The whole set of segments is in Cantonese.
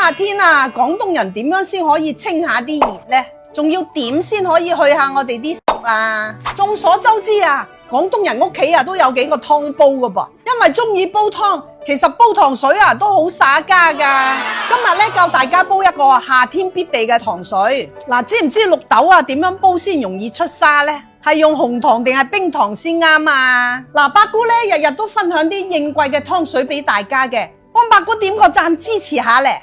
夏天啊，廣東人點樣先可以清下啲熱呢？仲要點先可以去下我哋啲濕啊？眾所周知啊，廣東人屋企啊都有幾個湯煲噶噃，因為中意煲湯，其實煲糖水啊都好耍家噶。今日咧教大家煲一個夏天必備嘅糖水。嗱，知唔知綠豆啊點樣煲先容易出沙呢？係用紅糖定係冰糖先啱啊？嗱，八姑咧日日都分享啲應季嘅湯水俾大家嘅，幫八姑點個讚支持下咧。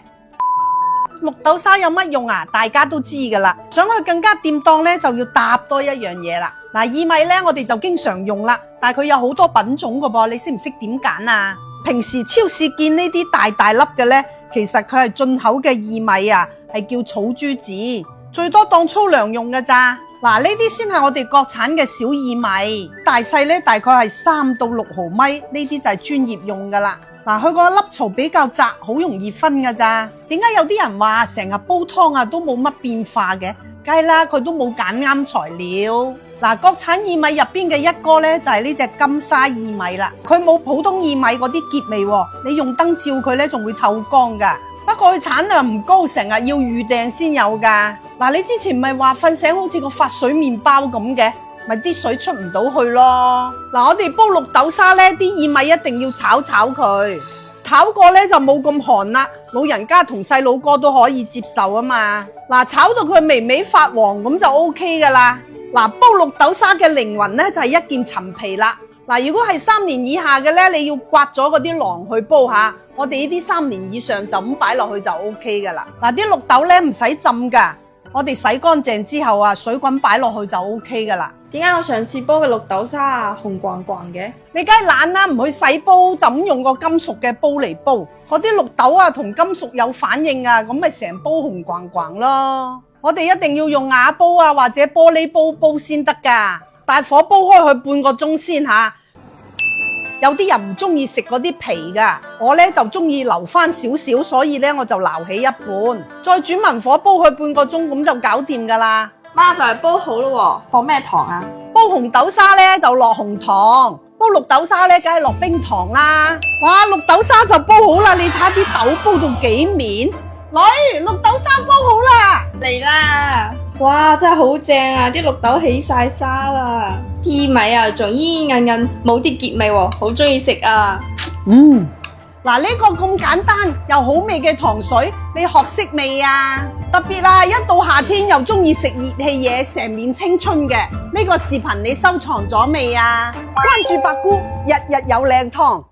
綠豆沙有乜用啊？大家都知噶啦，想去更加掂當咧就要搭多一樣嘢啦。嗱，薏米咧我哋就經常用啦，但係佢有好多品種噶噃，你識唔識點揀啊？平時超市見呢啲大大粒嘅咧，其實佢係進口嘅薏米啊，係叫草豬子，最多當粗糧用噶咋。嗱，呢啲先係我哋國產嘅小薏米，大細咧大概係3到6毫米，呢啲就係專業用噶啦。嗱，佢個粒槽比較窄，好容易分噶咋。點解有啲人話成日煲湯啊都冇乜變化嘅？梗係啦，佢都冇揀啱材料。嗱，國產薏米入邊嘅一哥咧就係呢隻金沙薏米啦，佢冇普通薏米嗰啲結味喎，你用燈照佢咧仲會透光噶。不過佢產量唔高，成日要預訂先有噶。嗱，你之前咪話瞓醒好似個發水麵包咁嘅，咪啲水出唔到去咯。嗱，我哋煲綠豆沙咧，啲薏米一定要炒佢，炒過咧就冇咁寒啦，老人家同細佬哥都可以接受啊嘛。嗱，炒到佢微微發黃咁就 OK 噶啦。嗱，煲綠豆沙嘅靈魂咧就係一件陳皮啦。嗱，如果係3年以下嘅咧，你要刮咗嗰啲囊去煲下。我哋呢啲3年以上就咁擺落去就 OK 噶啦。嗱，啲綠豆咧唔使浸噶，我哋洗乾淨之後啊，水滾擺落去就 OK 噶啦。點解我上次煲嘅綠豆沙啊紅逛逛嘅？你梗係懶啦，唔去洗煲，就咁用個金屬嘅煲嚟煲，嗰啲綠豆啊同金屬有反應啊，咁咪成煲紅逛逛咯。我哋一定要用瓦煲啊或者玻璃煲煲先得噶，大火煲開佢半個鐘先吓。有啲人唔中意食嗰啲皮噶，我咧就中意留翻少少，所以咧我就撈起一半，再轉文火煲佢半個鐘，咁就搞掂噶啦。媽就係煲好咯喎，放咩糖啊？煲紅豆沙咧就落紅糖，煲綠豆沙咧梗係落冰糖啦。哇，綠豆沙就煲好啦，你睇下啲豆煲到幾面。女，綠豆沙煲好啦，嚟啦！哇，真係好正啊！啲綠豆起晒沙啦，薏米啊仲煙煙韌韌，冇啲結味喎，好中意食啊！嗱，呢個咁簡單又好味嘅糖水，你學識未啊？特別啊，一到夏天又中意食熱氣嘢，成面青春嘅，呢個視頻你收藏咗未啊？關注八姑，日日有靚湯。